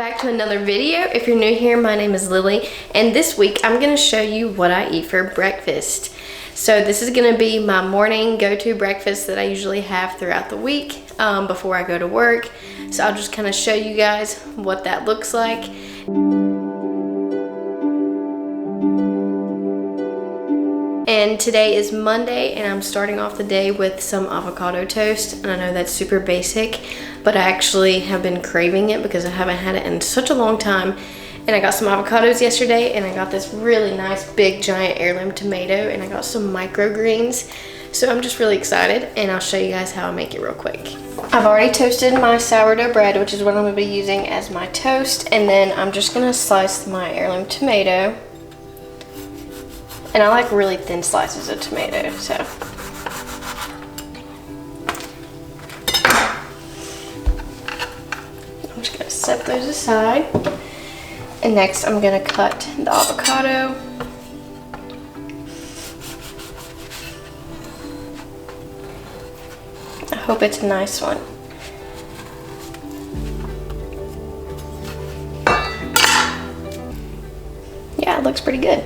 back to another video. If you're new here, my name is Lily, and this week I'm gonna show you what I eat for breakfast. So this is gonna be my morning go-to breakfast that I usually have throughout the week before I go to work. So I'll just kind of show you guys what that looks like. And today is Monday, and I'm starting off the day with some avocado toast. And I know that's super basic, but I actually have been craving it because I haven't had it in such a long time. And I got some avocados yesterday, and I got this really nice big giant heirloom tomato, and I got some microgreens. So I'm just really excited, and I'll show you guys how I make it real quick. I've already toasted my sourdough bread, which is what I'm gonna be using as my toast. And then I'm just gonna slice my heirloom tomato. And I like really thin slices of tomato, so. I'm just gonna set those aside. And next I'm gonna cut the avocado. I hope it's a nice one. Yeah, it looks pretty good.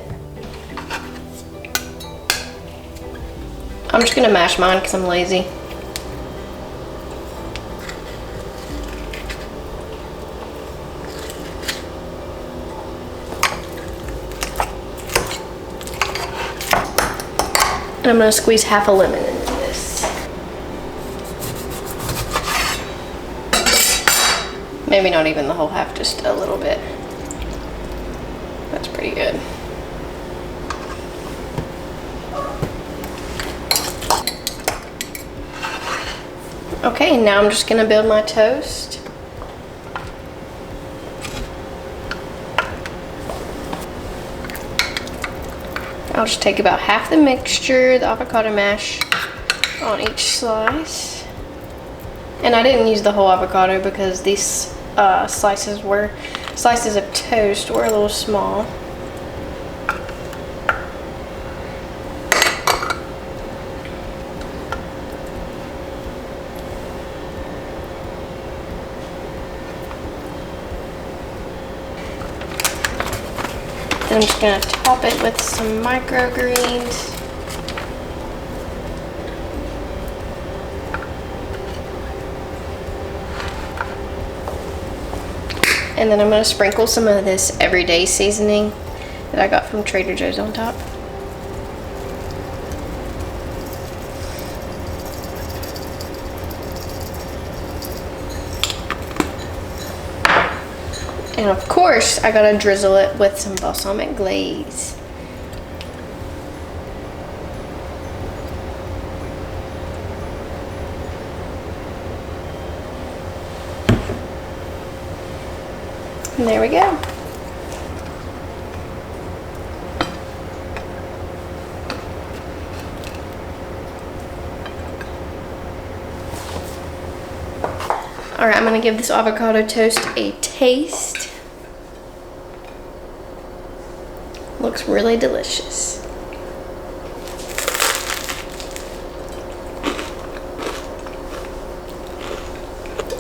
I'm just gonna mash mine because I'm lazy. And I'm gonna squeeze half a lemon into this. Maybe not even the whole half, just a little bit. That's pretty good. Okay, now I'm just gonna build my toast. I'll just take about half the mixture, the avocado mash, on each slice. And I didn't use the whole avocado because these slices of toast were a little small. I'm just gonna top it with some microgreens. And then I'm gonna sprinkle some of this everyday seasoning that I got from Trader Joe's on top. And of course, I gotta drizzle it with some balsamic glaze. And there we go. All right, I'm gonna give this avocado toast a taste. Looks really delicious.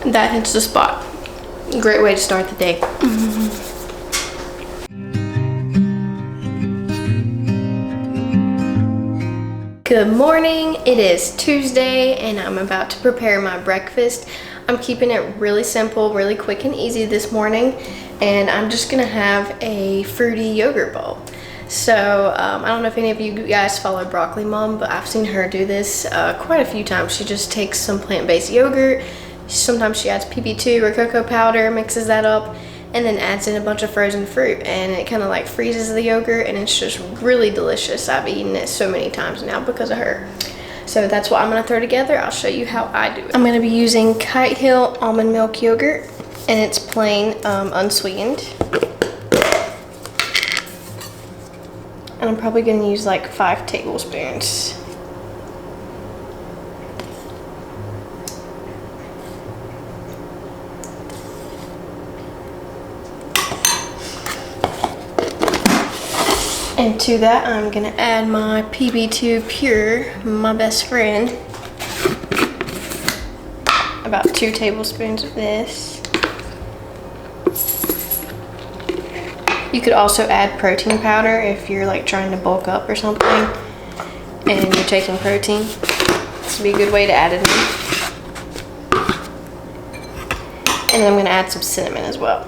That hits the spot. Great way to start the day. Good morning, it is Tuesday and I'm about to prepare my breakfast. I'm keeping it really simple, really quick and easy this morning, and I'm just gonna have a fruity yogurt bowl. So I don't know if any of you guys follow Broccoli Mom, but I've seen her do this quite a few times. She just takes some plant-based yogurt, sometimes she adds PB2 or cocoa powder, mixes that up, and then adds in a bunch of frozen fruit, and it kind of like freezes the yogurt, and it's just really delicious. I've eaten it so many times now because of her. So that's what I'm gonna throw together. I'll show you how I do it. I'm gonna be using Kite Hill almond milk yogurt, and it's plain unsweetened. And I'm probably gonna use like 5 tablespoons. And to that, I'm gonna add my PB2 Pure, my best friend. About 2 tablespoons of this. You could also add protein powder if you're like trying to bulk up or something and you're taking protein. This would be a good way to add it in. And then I'm gonna add some cinnamon as well.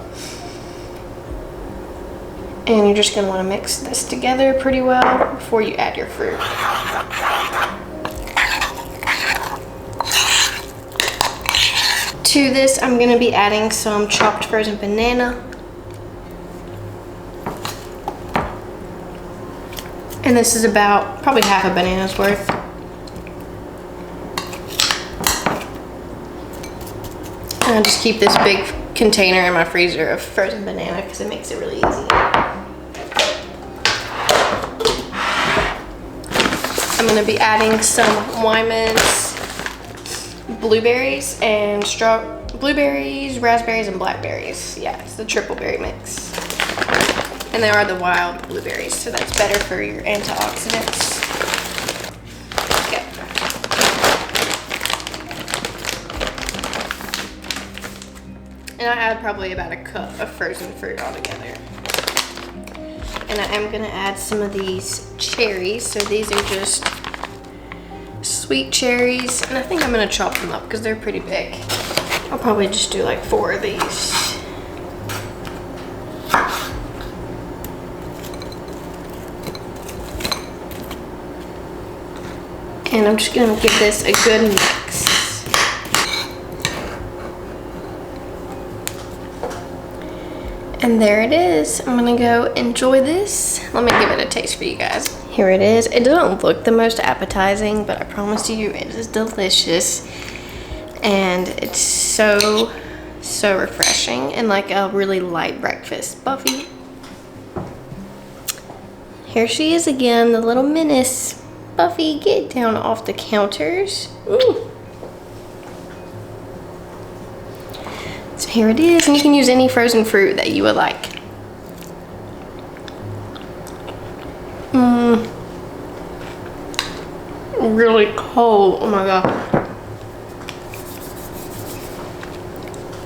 And you're just gonna wanna mix this together pretty well before you add your fruit. To this, I'm gonna be adding some chopped frozen banana. And this is about probably half a banana's worth. And I'll just keep this big container in my freezer of frozen banana because it makes it really easy. I'm gonna be adding some Wyman's blueberries and blueberries, raspberries, and blackberries. Yeah, it's the triple berry mix. And they are the wild blueberries, so that's better for your antioxidants. Okay. And I add probably about a cup of frozen fruit altogether. And I am gonna add some of these cherries. So these are just sweet cherries, and I think I'm gonna chop them up because they're pretty big. I'll probably just do like 4 of these. And I'm just gonna give this a good mix. And there it is. I'm gonna go enjoy this. Let me give it a taste for you guys. Here it is. It doesn't look the most appetizing, but I promise you it is delicious. And it's so refreshing and like a really light breakfast. Buffy. Here she is again, the little menace. Buffy, get down off the counters. Ooh. So here it is, and you can use any frozen fruit that you would like. Really cold, oh my god.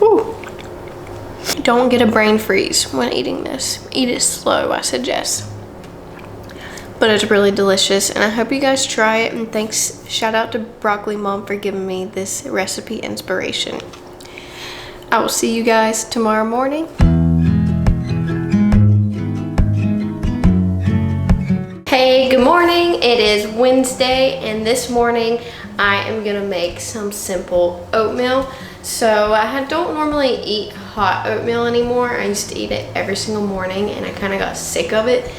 Ooh. Don't get a brain freeze when eating this. Eat it slow, I suggest. But it's really delicious, and I hope you guys try it. And thanks, shout out to Broccoli Mom for giving me this recipe inspiration. I will see you guys tomorrow morning. Hey, good morning. It is Wednesday, and this morning I am gonna make some simple oatmeal. So I don't normally eat hot oatmeal anymore. I used to eat it every single morning, and I kind of got sick of it.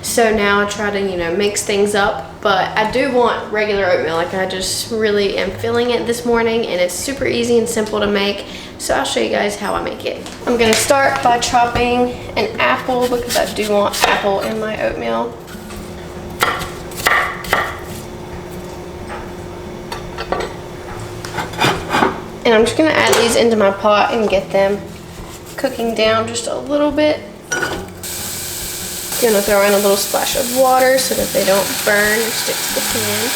So now I try to, mix things up, but I do want regular oatmeal. Like I just really am feeling it this morning, and it's super easy and simple to make. So I'll show you guys how I make it. I'm gonna start by chopping an apple because I do want apple in my oatmeal. And I'm just gonna add these into my pot and get them cooking down just a little bit. Gonna throw in a little splash of water so that they don't burn or stick to the pan.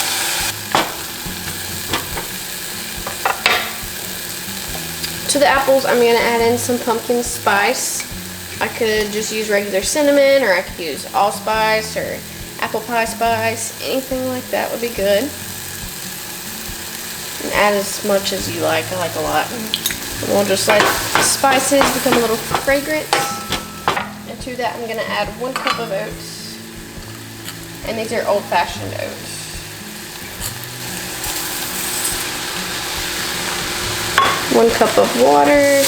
To the apples, I'm gonna add in some pumpkin spice. I could just use regular cinnamon, or I could use allspice or apple pie spice. Anything like that would be good. And add as much as you like. I like a lot. And we'll just let the spices become a little fragrant. And to that, I'm gonna add 1 cup of oats. And these are old-fashioned oats. One cup of water.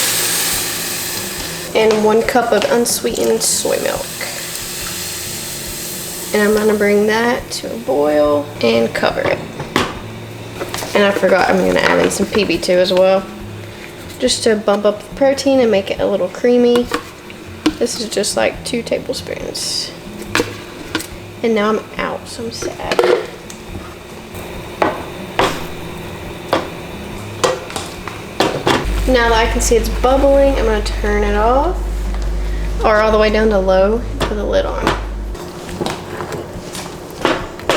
And 1 cup of unsweetened soy milk. And I'm gonna bring that to a boil and cover it. And I forgot, I'm gonna add in some PB2 as well, just to bump up the protein and make it a little creamy. This is just like 2 tablespoons. And now I'm out, so I'm sad. Now that I can see it's bubbling, I'm gonna turn it off, or all the way down to low, put the lid on.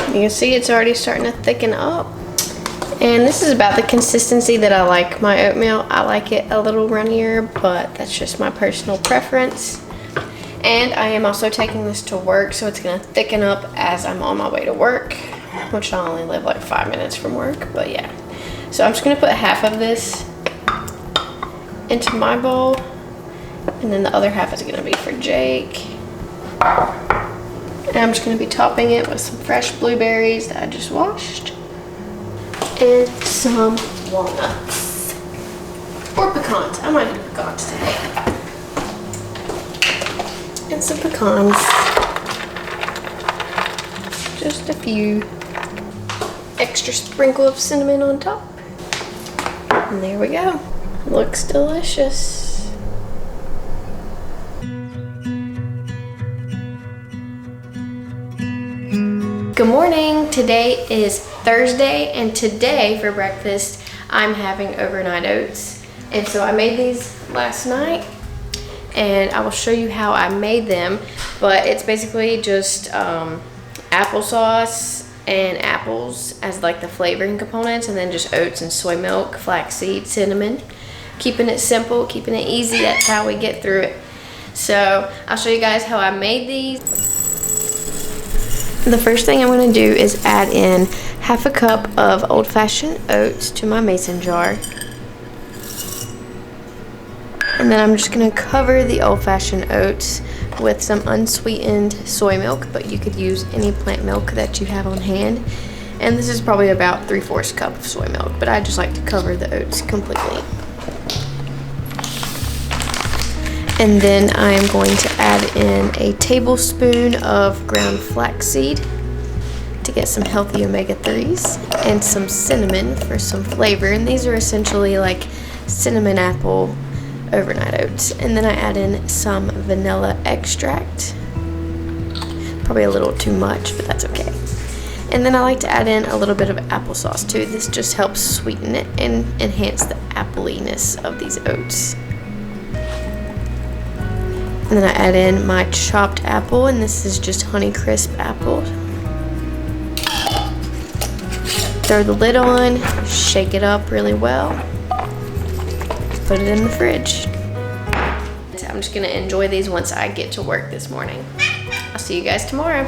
You can see it's already starting to thicken up. And this is about the consistency that I like my oatmeal. I like it a little runnier, but that's just my personal preference. And I am also taking this to work, so it's gonna thicken up as I'm on my way to work, which I only live like 5 minutes from work, but yeah. So I'm just gonna put half of this into my bowl, and then the other half is gonna be for Jake. And I'm just gonna be topping it with some fresh blueberries that I just washed, and some walnuts. Or pecans, I might do pecans today. And some pecans. Just a few. Extra sprinkle of cinnamon on top. And there we go. Looks delicious. Good morning. Today is Thursday, and today for breakfast I'm having overnight oats. And so I made these last night, and I will show you how I made them. But it's basically just applesauce and apples as like the flavoring components, and then just oats and soy milk, flaxseed, cinnamon. Keeping it simple, keeping it easy, that's how we get through it. So I'll show you guys how I made these. The first thing I'm going to do is add in half a cup of old-fashioned oats to my mason jar. And then I'm just going to cover the old-fashioned oats with some unsweetened soy milk, but you could use any plant milk that you have on hand. And this is probably about 3/4 cup of soy milk, but I just like to cover the oats completely. And then I am going to add in a tablespoon of ground flaxseed to get some healthy omega-3s, and some cinnamon for some flavor. And these are essentially like cinnamon apple overnight oats. And then I add in some vanilla extract. Probably a little too much, but that's okay. And then I like to add in a little bit of applesauce too. This just helps sweeten it and enhance the appleiness of these oats. And then I add in my chopped apple, and this is just Honeycrisp apple. Throw the lid on, shake it up really well. Put it in the fridge. I'm just gonna enjoy these once I get to work this morning. I'll see you guys tomorrow.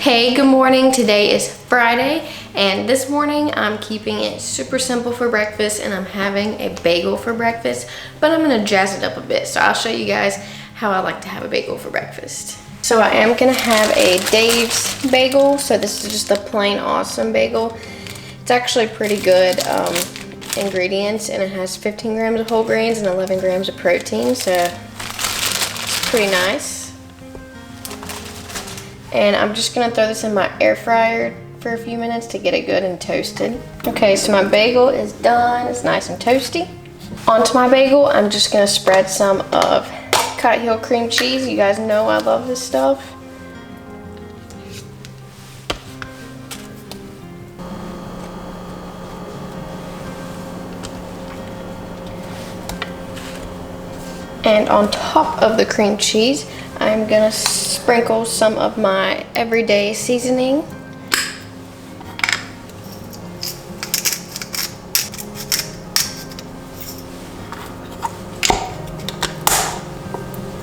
Hey, good morning. Today is Friday, and this morning I'm keeping it super simple for breakfast, and I'm having a bagel for breakfast, but I'm gonna jazz it up a bit. So I'll show you guys how I like to have a bagel for breakfast. So I am gonna have a Dave's bagel. So this is just a plain awesome bagel. It's actually pretty good ingredients, and it has 15 grams of whole grains and 11 grams of protein, so it's pretty nice. And I'm just gonna throw this in my air fryer for a few minutes to get it good and toasted. Okay, so my bagel is done. It's nice and toasty. Onto my bagel, I'm just gonna spread some of Cotton Hill cream cheese. You guys know I love this stuff. And on top of the cream cheese, I'm gonna sprinkle some of my everyday seasoning.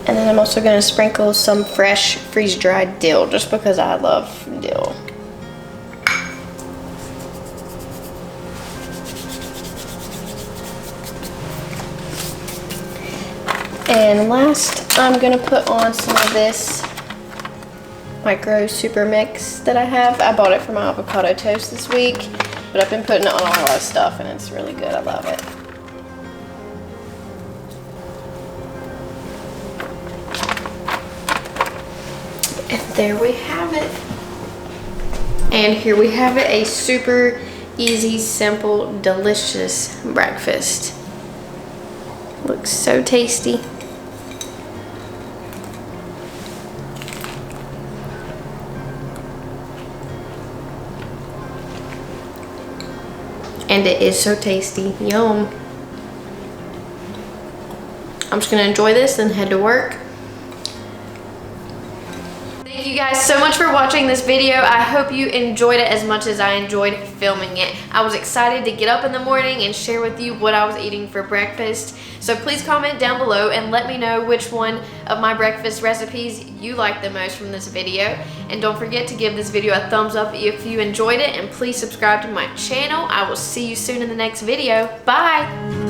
And then I'm also gonna sprinkle some fresh freeze-dried dill, just because I love dill. And last, I'm gonna put on some of this micro super mix that I have. I bought it for my avocado toast this week, but I've been putting it on a lot of stuff, and it's really good. I love it. And there we have it. And here we have it, a super easy, simple, delicious breakfast. Looks so tasty. And it is so tasty. Yum. I'm just gonna enjoy this and head to work. Thank you guys so much for watching this video. I hope you enjoyed it as much as I enjoyed filming it. I was excited to get up in the morning and share with you what I was eating for breakfast. So please comment down below and let me know which one of my breakfast recipes you like the most from this video. And don't forget to give this video a thumbs up if you enjoyed it, and please subscribe to my channel. I will see you soon in the next video. Bye!